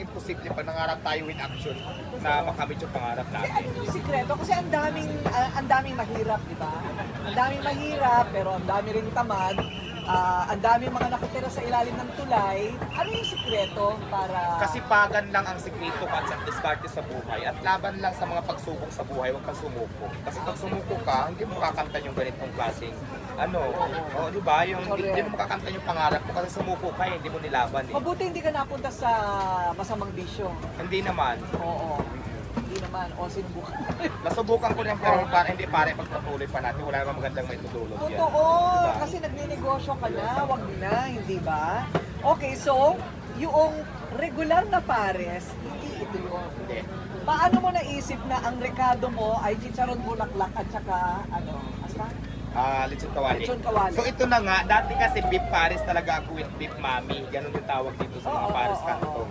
imposible pag nangarap tayo with action na makamit yung pangarap Kasi natin. ano yung sikreto? Kasi ang daming mahirap, di ba? Ang daming mahirap, pero ang dami rin tamad. Ang daming mga nakatira sa ilalim ng tulay. Ano yung sikreto para... Kasipagan lang ang sikreto at sa diskarte sa buhay at laban lang sa mga pagsubok sa buhay, huwag kang sumuko. Kasi pag sumuko ka, hindi mo kakanta yung ganitong klaseng di ba? Hindi mo makakanta yung pangarap mo kasi sumuko ka, hindi mo nilaban eh. Mabuti hindi ka napunta sa masamang bisyo. Hindi naman. Oo. Hindi naman. O sinubukan. Nasubukan ko rin pero hindi pare pagpatuloy pa natin. Wala namang magandang may tutulog yan. Totoo. Diba? Kasi nagninegosyo ka na. Wag na. Hindi ba? Okay, so, yung regular na pares, hindi ito yun. Hindi. Paano mo naisip na ang rekado mo ay chicharon bulaklak at saka asta? Lechon kawali. Lechon kawali. So ito na nga, dati kasi beef pares talaga ako with beef mami. Ganun yung tawag dito sa mga pares kanto.